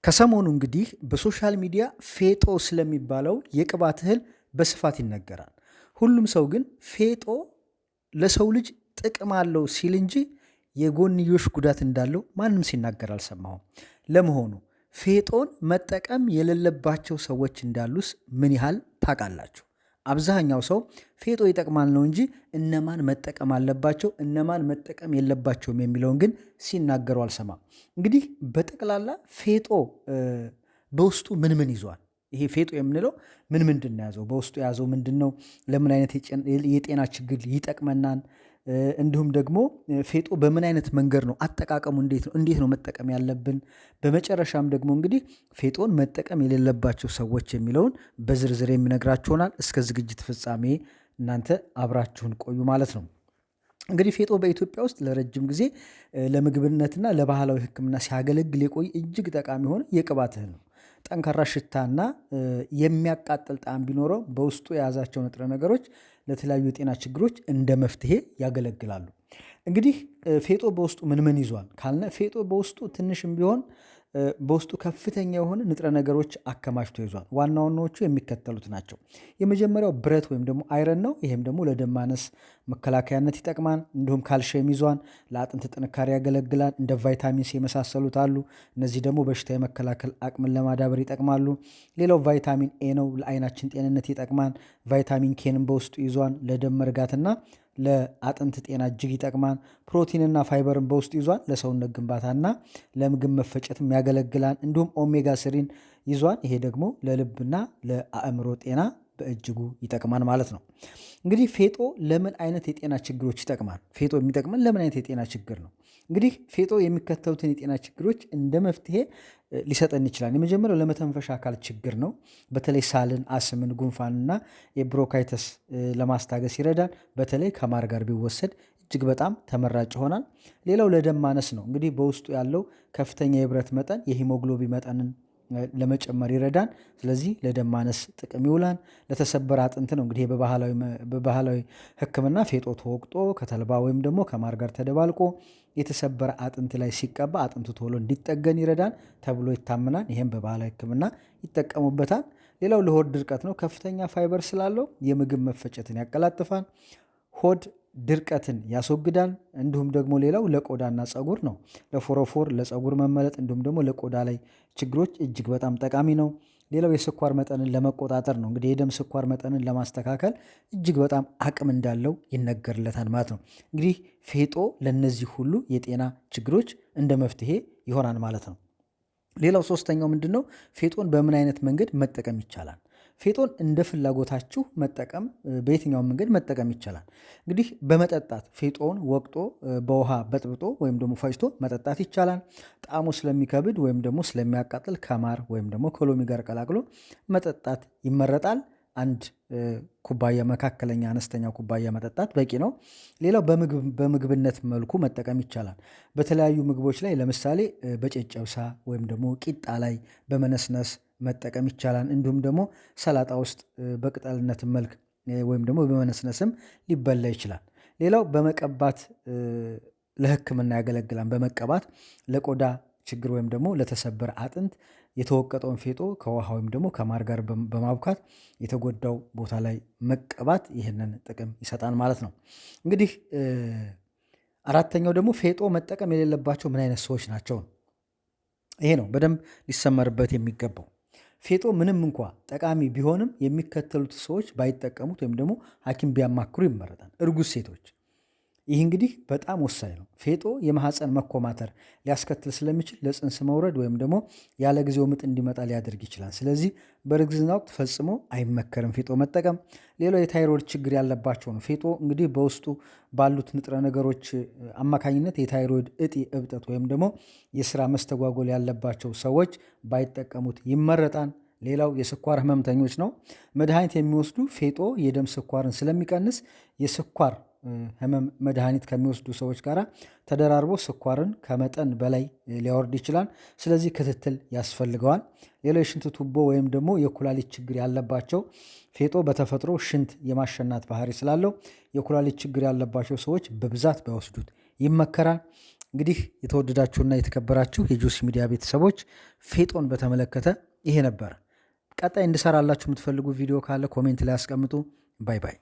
ከሰሞኑ እንግዲህ በሶሻል ሚዲያ ፌጦ ስለሚባለው የቅባት እህል በስፋት ይነገራል። ሁሉም ሰው ግን ፌጦ ለሰው ልጅ ጥቅም አለው ሲል እንጂ የጎንዮሽ ጉዳት እንዳለው ማንም ሲናገር አልሰማሁም። ለመሆኑ ፌጦን መጠቀም የሌለባቸው ሰዎች እንዳሉስ ምን ያህል ታውቃላችሁ? አብዛኛው ሰው ፌጦ ይጠቅማል ነው እንጂ እነማን መጠቀም አለባቸው እነማን መጠቀም የለባቸውም የሚለውን ግን ሲናገሩ አልሰማም። እንግዲህ በጠቅላላ ፌጦ በውስጡ ምን ምን ይዟል? ይሄ ፌጦ የምንለው ምን ምንድን ነው ያዘው? በውስጡ የያዘው ምንድን ነው? ለምን አይነት የጤና ችግር ይጠቅመናል? እንዲሁም ደግሞ ፌጦ በምን አይነት መንገድ ነው አጠቃቀሙ? እንዴት ነው መጠቀም ያለብን? በመጨረሻም ደግሞ እንግዲህ ፌጦን መጠቀም የሌለባቸው ሰዎች የሚለውን በዝርዝር የሚነግራችሁ ይሆናል። እስከ ዝግጅት ፍጻሜ እናንተ አብራችሁን ቆዩ ማለት ነው። እንግዲህ ፌጦ በኢትዮጵያ ውስጥ ለረጅም ጊዜ ለምግብነትና ለባህላዊ ሕክምና ሲያገለግል የቆየ እጅግ ጠቃሚ የሆነ የቅባት እህል ነው። ጠንካራ ሽታና የሚያቃጥል ጣዕም ቢኖረው በውስጡ የያዛቸው ንጥረ ነገሮች ለተለያዩ የጤና ችግሮች እንደ መፍትሄ ያገለግላሉ። እንግዲህ ፌጦ በውስጡ ምን ምን ይዟል ካልነ ፌጦ በውስጡ ትንሽም ቢሆን በውስጡ ከፍተኛ የሆነ ንጥረ ነገሮች አከማችቶ ይዟል። ዋና ዋናዎቹ የሚከተሉት ናቸው። የመጀመሪያው ብረት ወይም ደግሞ አይረን ነው። ይሄም ደግሞ ለደም ማነስ መከላከያነት ይጠቅማል። እንዲሁም ካልሽየም ይዟል፣ ለአጥንት ጥንካሬ ያገለግላል። እንደ ቫይታሚን ሲ የመሳሰሉት አሉ። እነዚህ ደግሞ በሽታ የመከላከል አቅምን ለማዳበር ይጠቅማሉ። ሌላው ቫይታሚን ኤ ነው፣ ለአይናችን ጤንነት ይጠቅማል። ቫይታሚን ኬንም በውስጡ ይዟል፣ ለደም መርጋትና ለአጥንት ጤና እጅግ ይጠቅማል። ፕሮቲንና ፋይበርን በውስጡ ይዟል፣ ለሰውነት ግንባታና ለምግብ መፈጨትም ያገለግላል። እንዲሁም ኦሜጋ ስሪን ይዟል። ይሄ ደግሞ ለልብና ለአእምሮ ጤና በእጅጉ ይጠቅማል ማለት ነው። እንግዲህ ፌጦ ለምን አይነት የጤና ችግሮች ይጠቅማል? ፌጦ የሚጠቅመን ለምን አይነት የጤና ችግር ነው? እንግዲህ ፌጦ የሚከተሉትን የጤና ችግሮች እንደ መፍትሄ ሊሰጠን ይችላል። የመጀመሪያው ለመተንፈሻ አካል ችግር ነው። በተለይ ሳልን፣ አስምን፣ ጉንፋንና የብሮንካይተስ ለማስታገስ ይረዳል። በተለይ ከማር ጋር ቢወሰድ እጅግ በጣም ተመራጭ ይሆናል። ሌላው ለደም ማነስ ነው። እንግዲህ በውስጡ ያለው ከፍተኛ የብረት መጠን የሂሞግሎቢን መጠንን ለመጨመር ይረዳል። ስለዚህ ለደም ማነስ ጥቅም ይውላል። ለተሰበረ አጥንት ነው። እንግዲህ በባህላዊ ሕክምና ፌጦ ተወቅጦ ከተልባ ወይም ደግሞ ከማር ጋር ተደባልቆ የተሰበረ አጥንት ላይ ሲቀባ አጥንቱ ቶሎ እንዲጠገን ይረዳል ተብሎ ይታመናል። ይሄም በባህላዊ ሕክምና ይጠቀሙበታል። ሌላው ለሆድ ድርቀት ነው። ከፍተኛ ፋይበር ስላለው የምግብ መፈጨትን ያቀላጥፋል። ሆድ ድርቀትን ያስወግዳል። እንዲሁም ደግሞ ሌላው ለቆዳና ፀጉር ነው። ለፎሮፎር፣ ለፀጉር መመለጥ እንዲሁም ደግሞ ለቆዳ ላይ ችግሮች እጅግ በጣም ጠቃሚ ነው። ሌላው የስኳር መጠንን ለመቆጣጠር ነው። እንግዲህ የደም ስኳር መጠንን ለማስተካከል እጅግ በጣም አቅም እንዳለው ይነገርለታል ማለት ነው። እንግዲህ ፌጦ ለነዚህ ሁሉ የጤና ችግሮች እንደ መፍትሄ ይሆናል ማለት ነው። ሌላው ሶስተኛው ምንድን ነው? ፌጦን በምን አይነት መንገድ መጠቀም ይቻላል? ፌጦን እንደ ፍላጎታችሁ መጠቀም በየትኛውም መንገድ መጠቀም ይቻላል። እንግዲህ በመጠጣት ፌጦን ወቅጦ በውሃ በጥብጦ ወይም ደግሞ ፈጭቶ መጠጣት ይቻላል። ጣዕሙ ስለሚከብድ ወይም ደግሞ ስለሚያቃጥል ከማር ወይም ደግሞ ከሎሚ ጋር ቀላቅሎ መጠጣት ይመረጣል። አንድ ኩባያ መካከለኛ አነስተኛ ኩባያ መጠጣት በቂ ነው። ሌላው በምግብነት መልኩ መጠቀም ይቻላል። በተለያዩ ምግቦች ላይ ለምሳሌ በጨጨብሳ ወይም ደግሞ ቂጣ ላይ በመነስነስ መጠቀም ይቻላል። እንዲሁም ደግሞ ሰላጣ ውስጥ በቅጠልነት መልክ ወይም ደግሞ በመነስነስም ሊበላ ይችላል። ሌላው በመቀባት ለሕክምና ያገለግላል። በመቀባት ለቆዳ ችግር ወይም ደግሞ ለተሰበረ አጥንት የተወቀጠውን ፌጦ ከውሃ ወይም ደግሞ ከማር ጋር በማብካት የተጎዳው ቦታ ላይ መቀባት ይህንን ጥቅም ይሰጣል ማለት ነው። እንግዲህ አራተኛው ደግሞ ፌጦ መጠቀም የሌለባቸው ምን አይነት ሰዎች ናቸው? ይሄ ነው በደንብ ሊሰመርበት የሚገባው። ፌጦ ምንም እንኳ ጠቃሚ ቢሆንም የሚከተሉት ሰዎች ባይጠቀሙት ወይም ደግሞ ሐኪም ቢያማክሩ ይመረጣል። እርጉዝ ሴቶች፣ ይህ እንግዲህ በጣም ወሳኝ ነው። ፌጦ የማህፀን መኮማተር ሊያስከትል ስለሚችል ለፅንስ መውረድ ወይም ደግሞ ያለ ጊዜው ምጥ እንዲመጣ ሊያደርግ ይችላል። ስለዚህ በእርግዝና ወቅት ፈጽሞ አይመከርም ፌጦ መጠቀም። ሌላው የታይሮይድ ችግር ያለባቸው ነው። ፌጦ እንግዲህ በውስጡ ባሉት ንጥረ ነገሮች አማካኝነት የታይሮይድ እጢ እብጠት ወይም ደግሞ የስራ መስተጓጎል ያለባቸው ሰዎች ባይጠቀሙት ይመረጣል። ሌላው የስኳር ህመምተኞች ነው። መድኃኒት የሚወስዱ ፌጦ የደም ስኳርን ስለሚቀንስ የስኳር ህመም መድኃኒት ከሚወስዱ ሰዎች ጋር ተደራርቦ ስኳርን ከመጠን በላይ ሊያወርድ ይችላል። ስለዚህ ክትትል ያስፈልገዋል። ሌላው የሽንት ቱቦ ወይም ደግሞ የኩላሊት ችግር ያለባቸው ፌጦ በተፈጥሮ ሽንት የማሸናት ባህሪ ስላለው የኩላሊት ችግር ያለባቸው ሰዎች በብዛት ባይወስዱት ይመከራል። እንግዲህ የተወደዳችሁና የተከበራችሁ የጆሲ ሚዲያ ቤተሰቦች ፌጦን በተመለከተ ይሄ ነበር። ቀጣይ እንድሰራላችሁ የምትፈልጉ ቪዲዮ ካለ ኮሜንት ላይ አስቀምጡ። ባይ ባይ።